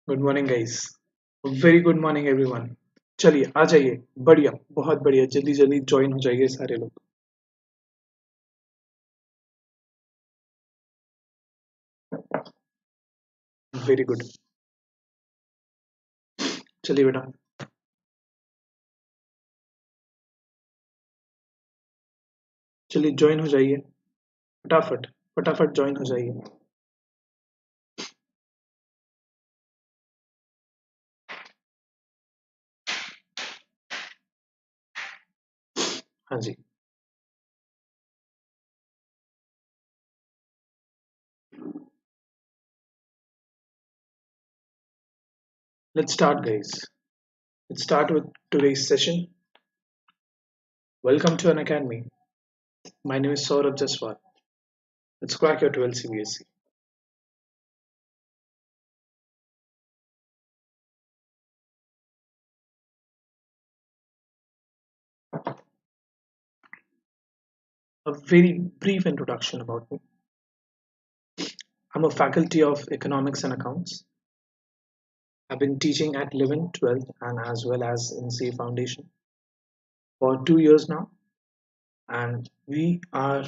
Good morning guys. Very good morning everyone. चलिए आ जाइए, बढ़िया, बहुत बढ़िया, जल्दी जल्दी ज्वाइन हो जाइए सारे लोग। Very good. चलिए बेटा, चलिए ज्वाइन हो जाइए, फटाफट फटाफट ज्वाइन हो जाइए। हाँ जी, let's start guys. Let's start with today's session. Welcome to Unacademy. My name is Saurabh Jaiswal. Let's crack your 12 CBSE। A very brief introduction about me. I'm a faculty of economics and accounts. I've been teaching at 11th, 12th, and as well as in C Foundation for 2 years now, and we are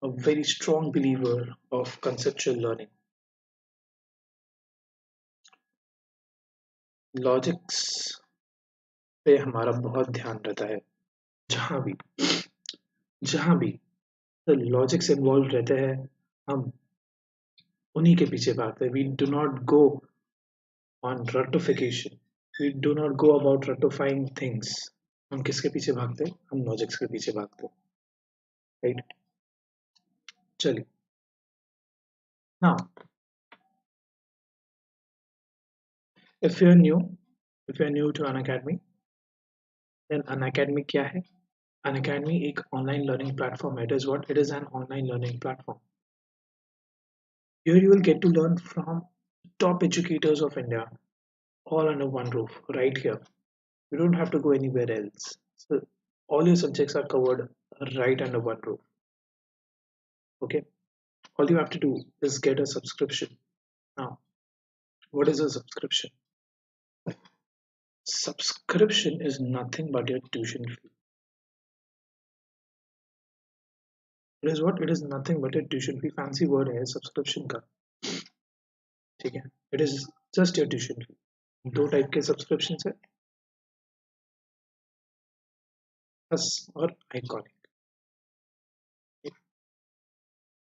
a very strong believer of conceptual learning. Logics पे हमारा बहुत ध्यान रहता है। जहाँ भी जहाँ भी लॉजिक्स इन्वॉल्व रहते हैं, हम उन्हीं के पीछे भागते हैं। We do not go on रटोफिकेशन, we do not go about रटोफाइंग थिंग्स। हम किसके पीछे भागते हैं? हम लॉजिक्स के पीछे भागते हैं, राइट? चलिए, now if you are new if you are new to Unacademy, then Unacademy क्या है? अन अकेडमी एक ऑनलाइन लर्निंग प्लेटफॉर्म है। It is what? It is an online learning platform. Here you will get to learn from top educators of India all under one roof right here. You don't have to go anywhere else. So all your subjects are covered right under one roof. Okay. All you have to do is get a subscription. Now, what is a subscription? Subscription is nothing but your tuition fee. It is what? It is nothing but your tuition fee. Fancy word है subscription का. ठीक है? It is just your tuition fee. दो type के subscription है, plus और iconic.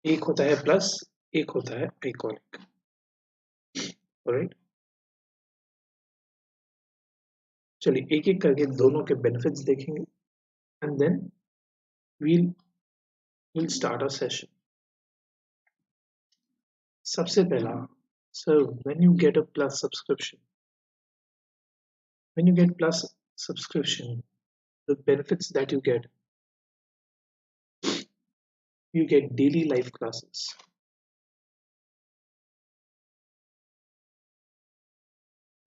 एक होता है प्लस, एक होता है आइकॉनिक, राइट? चलिए एक एक करके दोनों के बेनिफिट्स देखेंगे and then we'll will start a session. सबसे पहला, sir, when you get a plus subscription, when you get plus subscription, the benefits that you get daily live classes,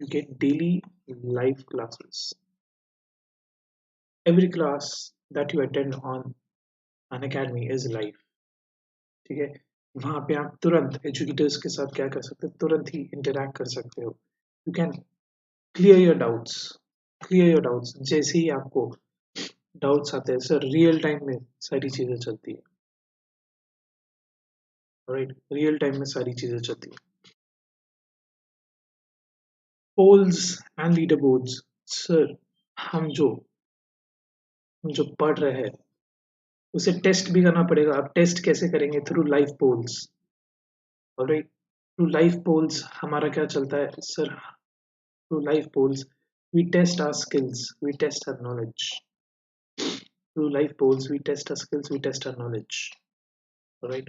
you get daily live classes. Every class that you attend on an academy is live. ठीक है? वहां पे आप तुरंत educators के साथ क्या कर सकते हो? तुरंत ही इंटरैक्ट कर सकते हो. You can clear your doubts. Clear your doubts जैसे ही आपको डाउट्स आते हैं, सर रियल टाइम में सारी चीजें चलती है, राइट? रियल टाइम में सारी चीजें चलती है. Polls and leader boards, sir, हम जो हम जो पढ़ रहे हैं उसे टेस्ट भी करना पड़ेगा. आप टेस्ट कैसे करेंगे? Through live polls. Alright, through live polls हमारा क्या चलता है sir? Through live polls we test our skills, we test our knowledge. Through live polls we test our skills, we test our knowledge. All right.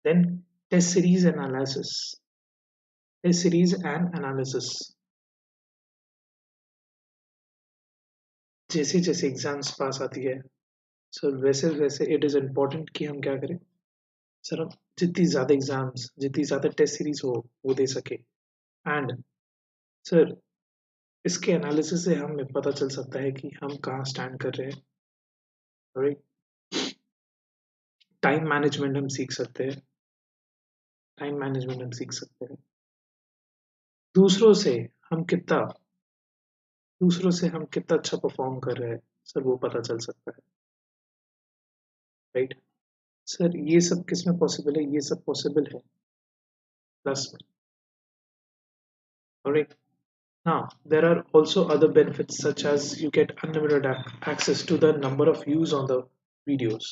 Then test series analysis. Test series and analysis. जैसे जैसे exams पास आती है sir, वैसे वैसे it is important कि हम क्या करें सर? हम जितनी ज़्यादा एग्जाम्स, जितनी ज़्यादा टेस्ट सीरीज हो वो दे सके. एंड सर, इसके एनालिसिस से हमें पता चल सकता है कि हम कहाँ स्टैंड कर रहे हैं, राइट? टाइम मैनेजमेंट हम सीख सकते हैं. टाइम मैनेजमेंट हम सीख सकते हैं। दूसरों से हम कितना दूसरों से हम कितना अच्छा परफॉर्म कर रहे हैं सर, वो पता चल सकता है, राइट। सर ये सब किस में पॉसिबल है? ये सब पॉसिबल है प्लस में, right. Now, there are also other benefits such as you get unlimited access to the number of views on the videos.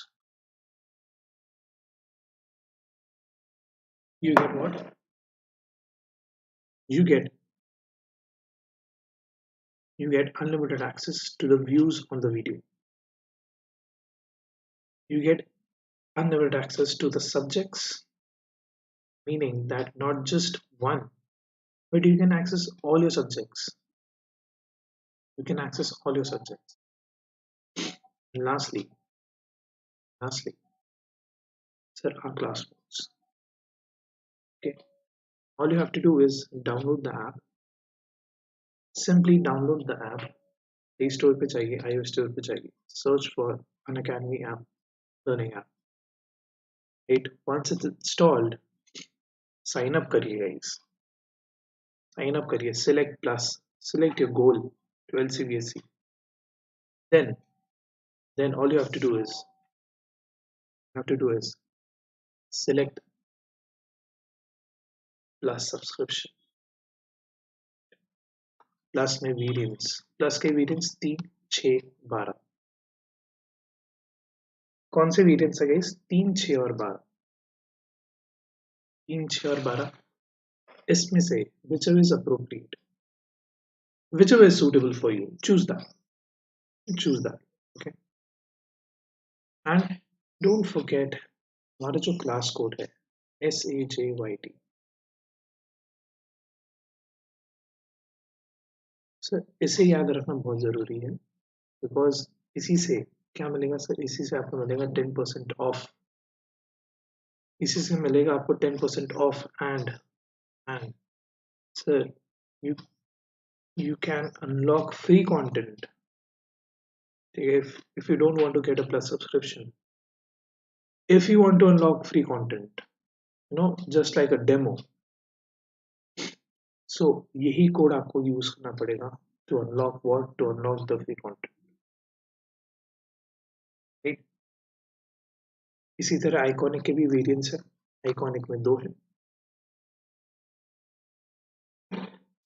You get what? You get you get unlimited access to the views on the video. You get unlimited access to the subjects, meaning that not just one, but you can access all your subjects. You can access all your subjects. And lastly, sir, our class notes. Okay, all you have to do is download the app. Simply download the app. Play store पे जाइए, iOS store पे जाइए, search for Unacademy app, learning app. It once it's installed, sign up करिए guys, sign up करिए, select plus, select your goal, 12 CBSE. Then all you have to do is select plus subscription. Plus में variants, plus के variants 3, 6, 12. कौन से variants है guys? 3, 6 और 12. 3, 6 और 12 इसमें से whichever is appropriate, whichever is suitable for you, choose that. Okay, and don't forget हमारा जो क्लास कोड है SAJYT, सर इसे याद रखना बहुत ज़रूरी है, बिकॉज इसी से क्या मिलेगा सर? इसी से आपको मिलेगा 10% ऑफ, इसी से मिलेगा आपको 10% of. And sir you you can unlock free content. if you don't want to get a plus subscription, if you want to unlock free content, just like a demo, so यही code आपको use करना पड़ेगा to unlock the free content, right? इसी तरह iconic के भी variants है, iconic में 2 है,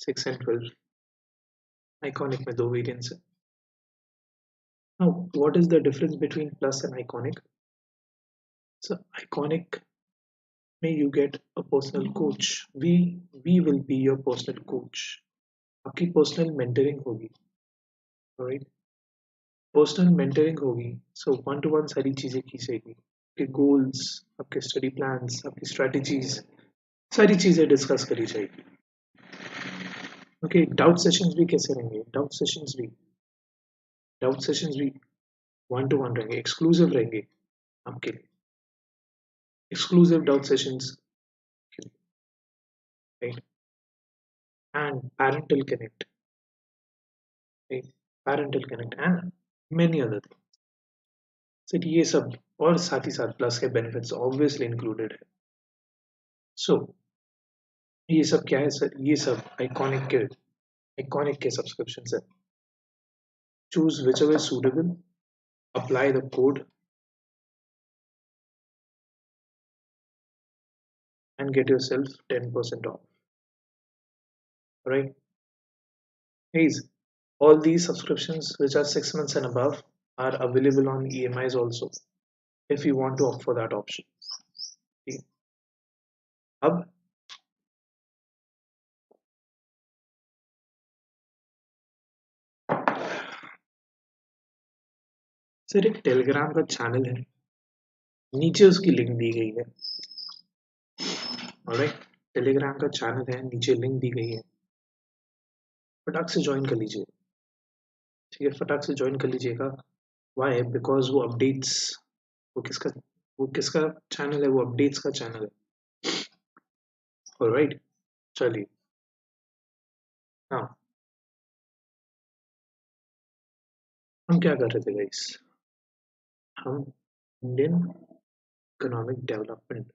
6 and 12. आइकॉनिक में 2 वेरिएंट्स है. Now what is the difference between plus and iconic? So iconic may you get a personal coach. We will be your personal coach. आपकी पर्सनल मेंटरिंग होगी, right, personal mentoring होगी. सो 1-to-1 सारी चीज़ें की जाएगी, आपके गोल्स, आपके स्टडी प्लान्स, आपकी स्ट्रेटजीज, सारी चीज़ें डिस्कस करी जाएगी. ओके, डाउट सेशंस भी कैसे रहेंगे? डाउट सेशंस भी 1-to-1 रहेंगे, एक्सक्लूसिव रहेंगे आपके लिए, exclusive doubt sessions, right. And parental connect and many other things. Sir ये सब और साथ ही साथ प्लस के बेनिफिट्स ऑब्वियसली इंक्लूडेड है. सो ये सब क्या है सर? ये सब आइकॉनिक के सब्सक्रिप्शन है. Choose whichever is suitable, apply the code and get yourself 10% off, right? Please, all these subscriptions which are 6 months and above are available on EMIs also, if you want to opt for that option. Okay. अब sir एक Telegram का channel है, नीचे उसकी link दी गई है, alright. Telegram का channel है, नीचे लिंक दी गई है, फटाक से ज्वाइन कर लीजिए. ठीक है, फटाक से ज्वाइन कर लीजिएगा. वाई? बिकॉज वो किसका वो किसका चैनल है? वो अपडेट्स का चैनल है, ऑलराइट. चलिए, हाँ, हम क्या कर रहे थे गाइस? हम इंडियन इकोनॉमिक डेवलपमेंट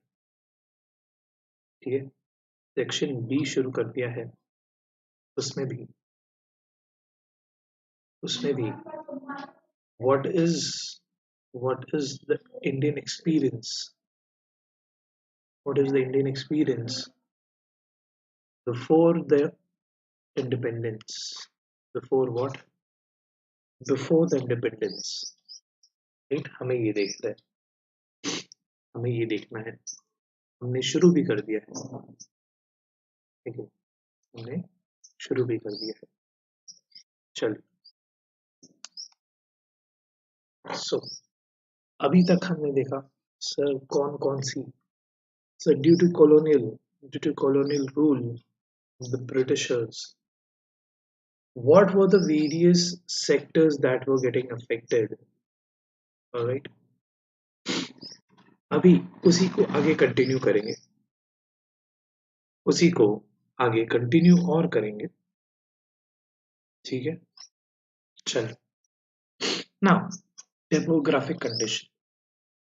ठीक है, सेक्शन बी शुरू कर दिया है। उसमें भी उसमें भी what is the Indian experience? What is the Indian experience before the independence? Before what? Before the independence, right? हमें ये देखना है, हमें ये देखना है। हमने शुरू भी कर दिया है, ठीक है, हमने शुरू भी कर दिया है। चलिए, सो अभी तक हमने देखा सर कौन कौन सी, sir due to colonial rule, the Britishers, what were the various sectors that were getting affected? All right, अभी उसी को आगे कंटिन्यू करेंगे, उसी को आगे कंटिन्यू और करेंगे, ठीक है। चल, now demographic condition,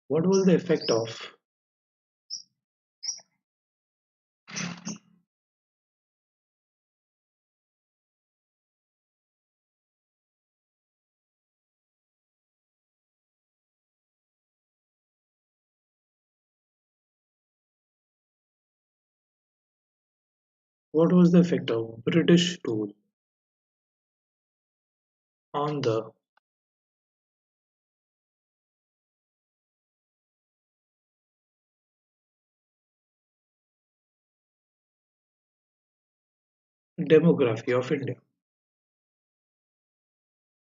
what was the effect of, what was the effect of British rule on the demography of India,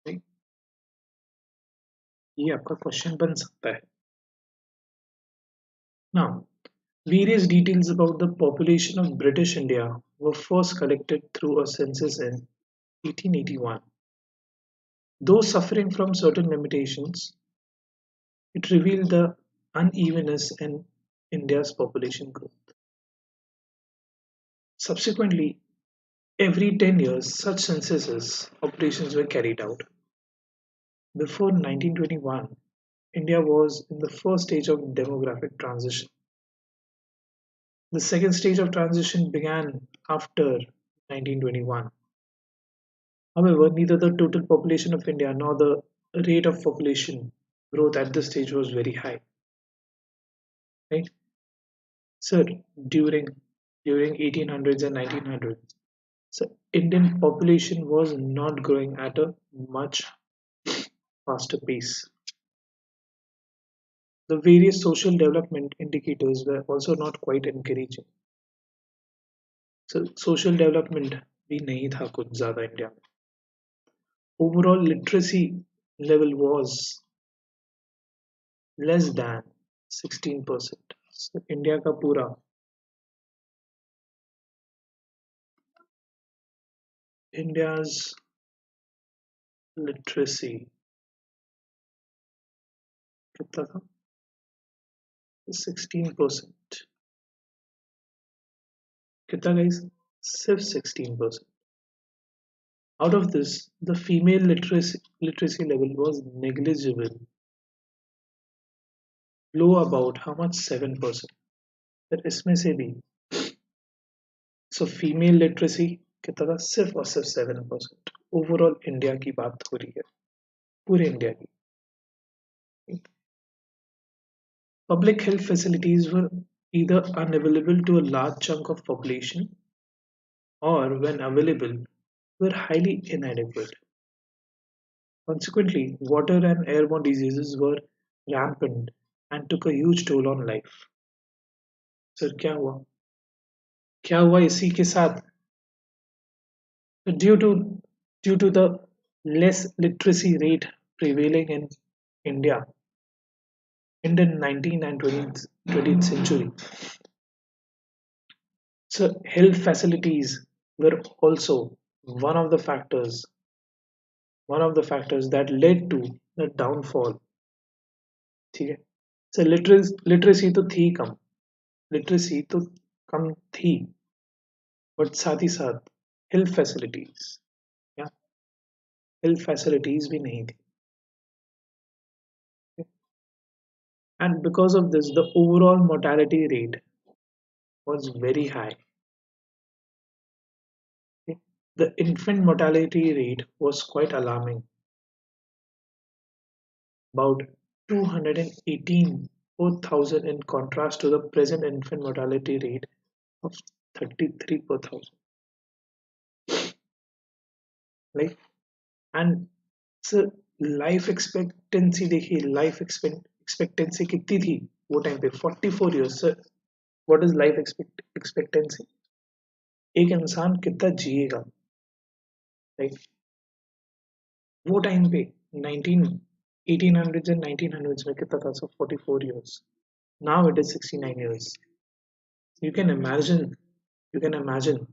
right? ये आपका क्वेश्चन बन सकता है। Now, various details about the population of British India were first collected through a census in 1881. Though suffering from certain limitations, it revealed the unevenness in India's population growth. Subsequently, every 10 years, such census operations were carried out. Before 1921, India was in the first stage of demographic transition. The second stage of transition began after 1921. However, neither the total population of India nor the rate of population growth at this stage was very high. Right? Sir, during during 1800s and 1900s, so Indian population was not growing at a much faster pace. The various social development indicators were also not quite encouraging. So social development भी नहीं था कुछ ज़्यादा India में. Overall literacy level was less than 16%. So India का पूरा India's literacy कितना था? 16%. कितना guys? सिर्फ 16%. Out of this, the female literacy level was negligible, low about how much? 7%. फिर इसमें से भी सो फीमेल लिटरेसी कितना था? सिर्फ और सिर्फ 7%. ओवरऑल इंडिया की बात हो रही है, पूरे इंडिया की. Public health facilities were either unavailable to a large chunk of population or when available were highly inadequate. Consequently, water and airborne diseases were rampant and took a huge toll on life. Sir क्या हुआ? क्या हुआ इसी के साथ? Due to due to the less literacy rate prevailing in India in the 19th and 20th century, so health facilities were also one of the factors that led to the downfall. ठीक है, so literacy तो थी कम, literacy तो कम थी, but साथ ही साथ health facilities या health facilities भी नहीं थी. And because of this, the overall mortality rate was very high. Okay. The infant mortality rate was quite alarming, about 218 per thousand in contrast to the present infant mortality rate of 33 per thousand. Like, and so life expectancy देखिए life expectancy कितनी थी वो time पे 44 years sir. What is life expectancy? एक इंसान कितना जिएगा, right? वो time पे 19 1800s एंड 1900s में कितना था? Sir 44 years. Now it is 69 years. You can imagine, you can imagine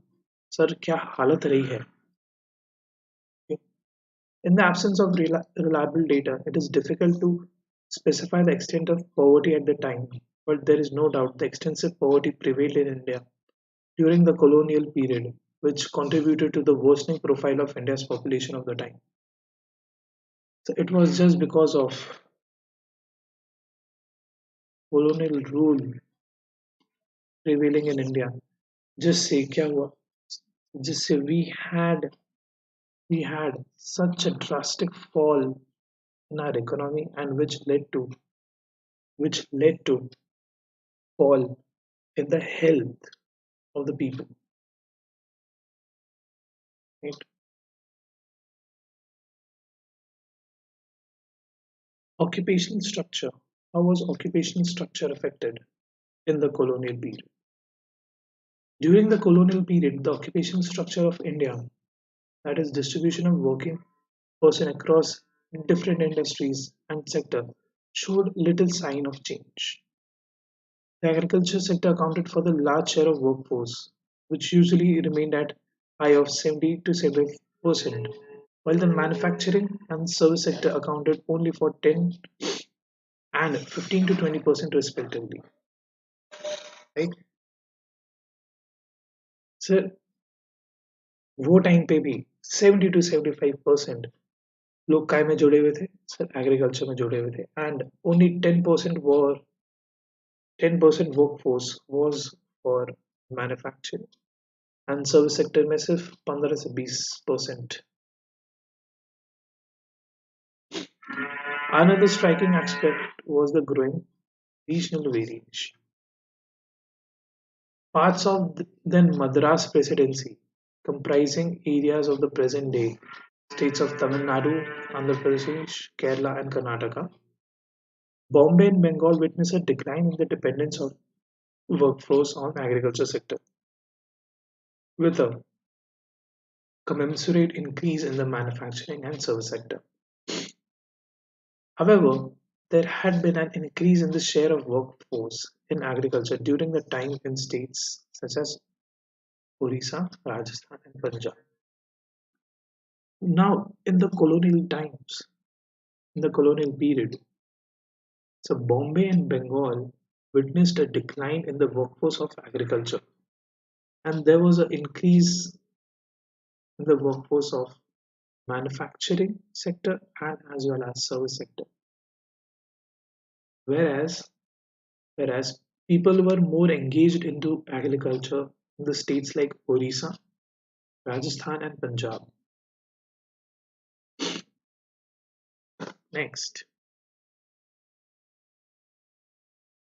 sir क्या हालत रही है. In the absence of reliable data, it is difficult to specify the extent of poverty at the time, but there is no doubt the extensive poverty prevailed in India during the colonial period, which contributed to the worsening profile of India's population of the time. So it was just because of colonial rule prevailing in India. जिससे क्या हुआ? जिससे we had such a drastic fall in our economy, and which led to fall in the health of the people, right? Occupational structure. How was occupational structure affected in the colonial period? During the colonial period, the occupational structure of India, that is distribution of working person across different industries and sector, showed little sign of change. The agriculture sector accounted for the large share of workforce, which usually remained at high of 70 to 70%, while the manufacturing and service sector accounted only for 10 and 15 to 20% respectively, right? Sir वो time पे भी 70 to 75% लोग काय में जुड़े हुए थे? Sir agriculture में जुड़े हुए थे. And only 10% workforce was for manufacturing, and service sector में सिर्फ 15 से 20%. Another striking aspect was the growing regional variation. Parts of the then Madras Presidency, comprising areas of the present day states of Tamil Nadu, Andhra Pradesh, Kerala, and Karnataka, Bombay and Bengal witnessed a decline in the dependence of workforce on agriculture sector, with a commensurate increase in the manufacturing and service sector. However, there had been an increase in the share of workforce in agriculture during the time in states such as Orissa, Rajasthan, and Punjab. Now, in the colonial times, in the colonial period, so Bombay and Bengal witnessed a decline in the workforce of agriculture, and there was an increase in the workforce of manufacturing sector and as well as service sector. Whereas whereas people were more engaged into agriculture in the states like Orissa, Rajasthan, and Punjab. Next,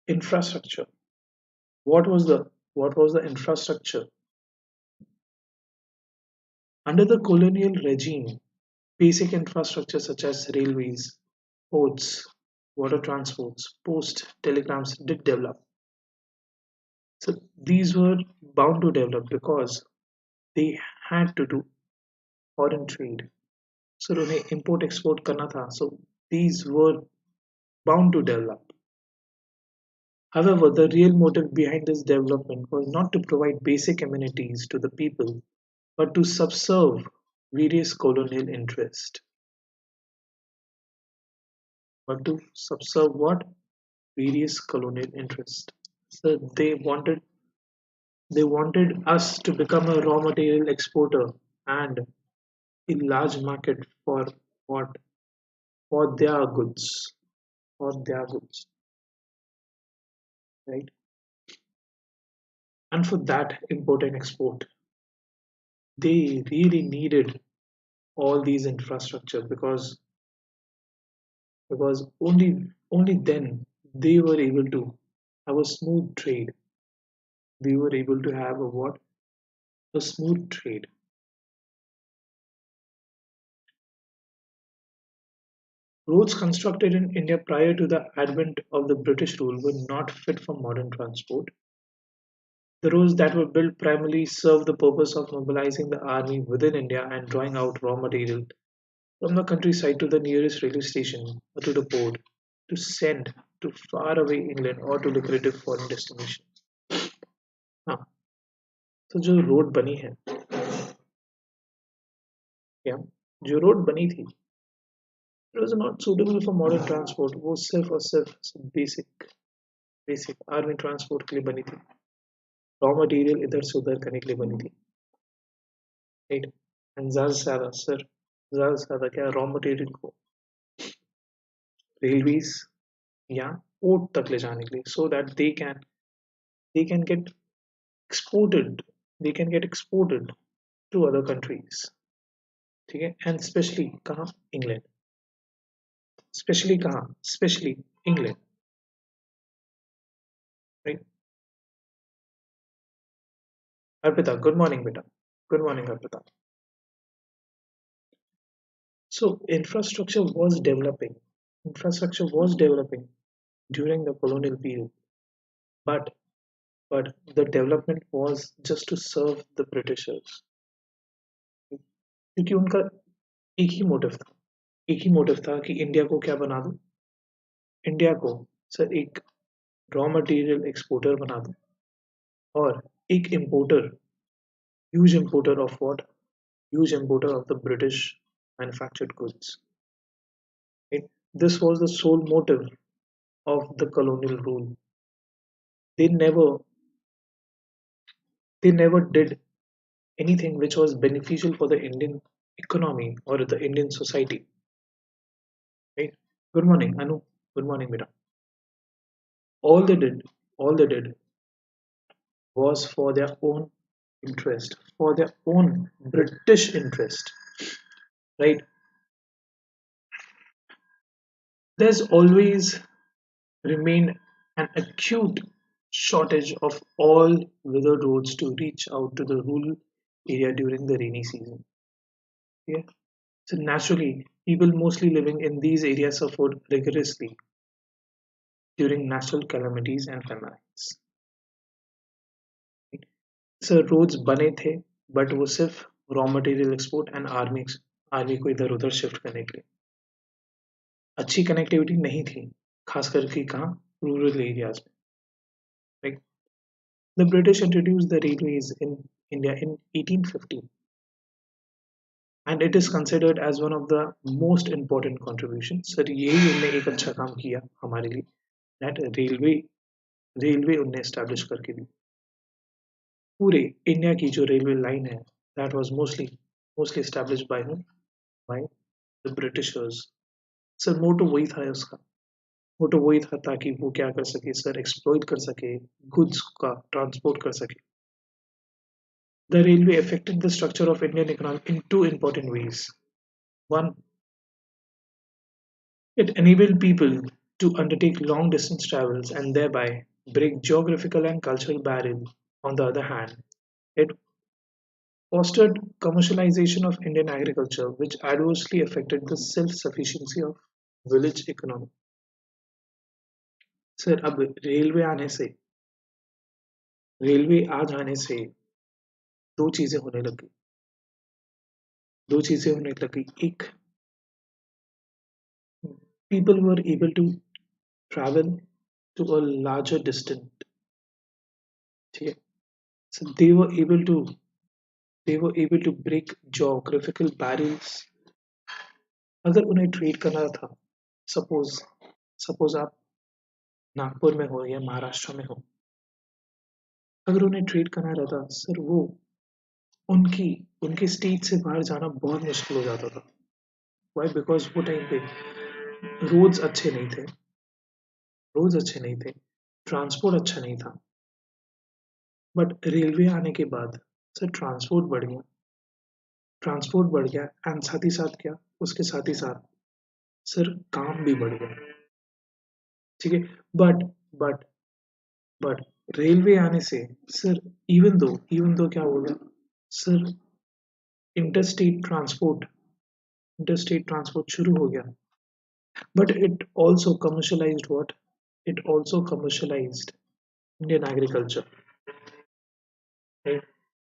infrastructure. What was the infrastructure? Under the colonial regime, basic infrastructure such as railways, ports, water transports, post, telegrams did develop. So these were bound to develop because they had to do foreign trade. So उन्हें import export करना था. So these were bound to develop. However, the real motive behind this development was not to provide basic amenities to the people, but to subserve various colonial interests. But to subserve what? Various colonial interests. So they wanted us to become a raw material exporter and a large market for what? For their goods. For their goods. Right? And for that import and export, they really needed all these infrastructure because only then they were able to have a smooth trade. They were able to have a what? A smooth trade. Roads constructed in India prior to the advent of the British rule were not fit for modern transport. The roads that were built primarily served the purpose of mobilizing the army within India and drawing out raw material from the countryside to the nearest railway station or to the port to send to far away England or to lucrative foreign destinations. हाँ, तो जो road बनी है क्या जो road बनी थी it was not suitable for modern transport. वो सिर्फ और सिर्फ बेसिक आर्मी ट्रांसपोर्ट के लिए बनी थी. रॉ मटेरियल इधर से उधर करने के लिए बनी थी. राइट. एंड ज़्यादा से ज़्यादा क्या रॉ मटेरियल को रेलवेज या पोर्ट तक ले जाने के लिए so that they can get exported to other countries. ठीक है. एंड स्पेशली कहाँ? इंग्लैंड. स्पेशली कहाँ? Specially England. Right. Arpita, good morning बेटा. Good morning Arpita. So infrastructure was developing during the colonial period, but but the development was just to serve the Britishers. क्योंकि उनका एक ही motive था. एक ही मोटिव था कि इंडिया को क्या बना दो. इंडिया को सर एक रॉ मटेरियल एक्सपोर्टर बना दो और एक importer, huge importer of what? Huge importer of the British manufactured goods. Right? This was the sole motive of the colonial rule. They never they never did anything which was beneficial for the Indian economy or the Indian society. Right? Good morning, Anu. Good morning, Mira. All they did, all they did was for their own interest, for their own British interest. Right? There's always remained an acute shortage of all weather roads to reach out to the rural area during the rainy season. Yeah. So naturally, people mostly living in these areas suffered rigorously during natural calamities and famines. So roads बने थे but वो सिर्फ raw material export and army को इधर उधर shift करने के लिए. अच्छी कनेक्टिविटी नहीं थी, खास करके कहाँ? रूरल एरियाज में. Like the British introduced the railways in India in 1850, and it is considered as one of the most important contributions. Sir यही उनने एक अच्छा काम किया हमारे लिए. That रेलवे उनने establish करके दी. पूरे इंडिया की जो रेलवे लाइन है that was mostly established by whom? By the Britishers. Sir motto वही था उसका. मोटो वही था ताकि वो क्या कर सके सर, एक्सप्लॉइट कर सके, गुड्स का ट्रांसपोर्ट कर सके. The railway affected the structure of Indian economy in two important ways. One, it enabled people to undertake long distance travels and thereby break geographical and cultural barriers. On the other hand, it fostered commercialization of Indian agriculture, which adversely affected the self-sufficiency of village economy. Sir अब railway आ जाने से दो चीजें होने लगी. एक, people were able to travel to a larger distance. ठीक है. So they were able to break geographical barriers. अगर उन्हें ट्रेड करना था, सपोज सपोज आप नागपुर में हो या महाराष्ट्र में हो, अगर उन्हें ट्रेड करना रहता सर, वो उनकी उनके स्टेट से बाहर जाना बहुत मुश्किल हो जाता था. वाई? बिकॉज वो टाइम पे रोड्स अच्छे नहीं थे, ट्रांसपोर्ट अच्छा नहीं था. बट रेलवे आने के बाद सर ट्रांसपोर्ट बढ़ गया एंड साथ ही साथ क्या, उसके साथ ही साथ सर काम भी बढ़ गया। ठीक है। बट बट बट रेलवे आने से सर इवन दो क्या हो गया सर, इंटरस्टेट ट्रांसपोर्ट शुरू हो गया, but it also commercialised what, it also commercialised Indian agriculture.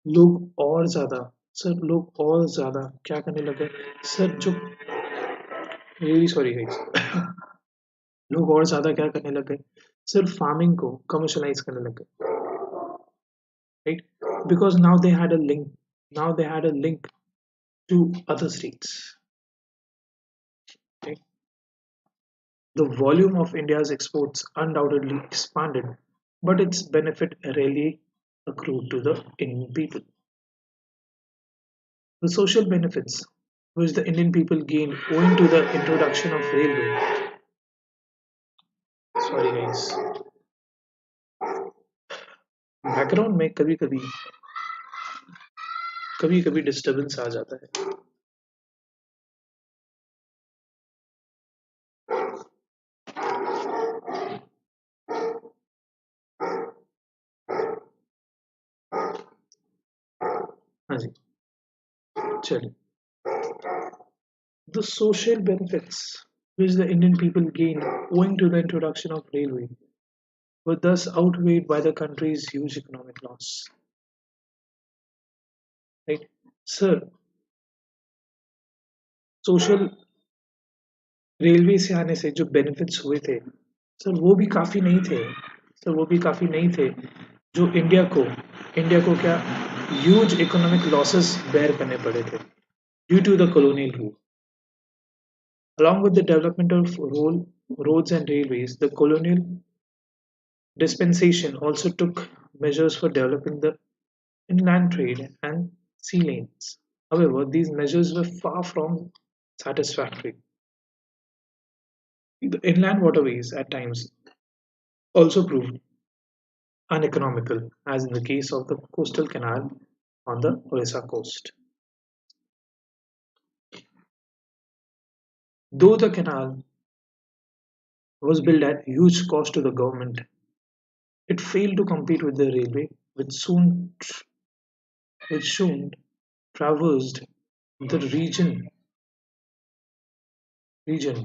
लोग और ज्यादा क्या करने लगे सर, जो रियली सॉरी गाइस लोग और ज्यादा क्या करने लगे सर, फार्मिंग को कमर्शलाइज करने लगे, right? Because now they had a link to other states, right? The volume of India's exports undoubtedly expanded, but its benefit rarely accrued to the Indian people. The social benefits which the Indian people gained owing to the introduction of railway. Sorry guys, background में कभी कभी disturbance आ जाता है। हाँ जी, चलिए। The social benefits which the Indian people gained owing to the introduction of railway were thus outweighed by the country's huge economic loss. Right? Sir, social railway से आने से जो बेनिफिट्स हुए थे सर, वो भी काफी नहीं थे। सर वो भी काफी नहीं थे जो इंडिया को क्या ह्यूज इकोनॉमिक लॉसेस बेयर करने पड़े थे due to the colonial rule. Along with the development of roads and railways, the colonial dispensation also took measures for developing the inland trade and sea lanes. However, these measures were far from satisfactory. The inland waterways at times also proved uneconomical, as in the case of the coastal canal on the Orissa coast. Though the canal was built at huge cost to the government, it failed to compete with the railway, which soon traversed the region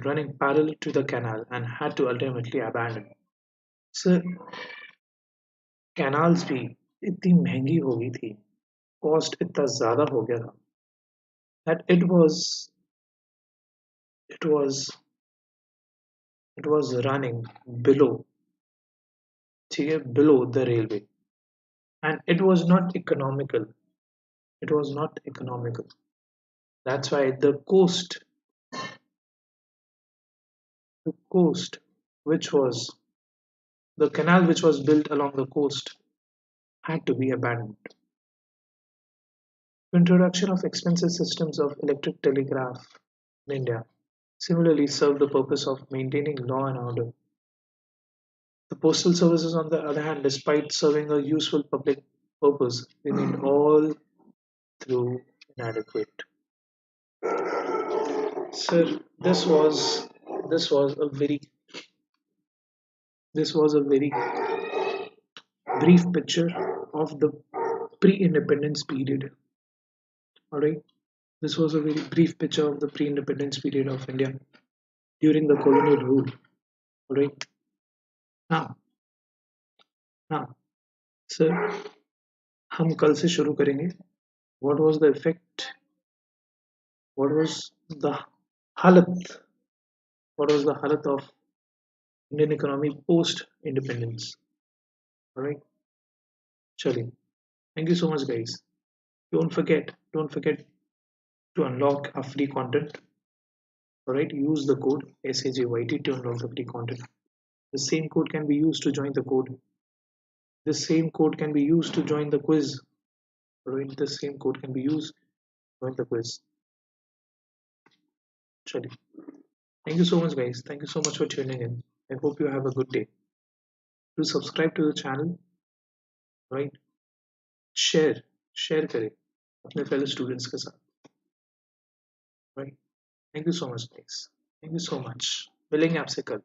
running parallel to the canal and had to ultimately abandon. Sir, canals भी इतनी महंगी हो गई थी, cost इतना ज्यादा हो गया था that it was it was running below, ठीक है, below the railway, and it was not economical. That's why the coast which was the canal which was built along the coast had to be abandoned. The introduction of expensive systems of electric telegraph in India similarly served the purpose of maintaining law and order. The postal services, on the other hand, despite serving a useful public purpose, remained all through inadequate. Sir, this was a very brief picture of the pre-independence period. All right, this was a very brief picture of the pre-independence period of India during the colonial rule. All right, now, now, sir, हम कल से शुरू करेंगे. What was the effect? What was the halat? What was the halat of Indian economy post independence? All right, Charlie. Thank you so much, guys. Don't forget to unlock our free content. All right, use the code SAJYT to unlock the free content. The same code can be used to join the code. The same code can be used to join the quiz. All right, the same code can be used to join the quiz. Charlie. Thank you so much, guys. Thank you so much for tuning in. I hope you have a good day. Do subscribe to the channel, right? Share share करें अपने fellow students के साथ, right? Thank you so much guys, thank you so much, मिलेंगे आपसे कल।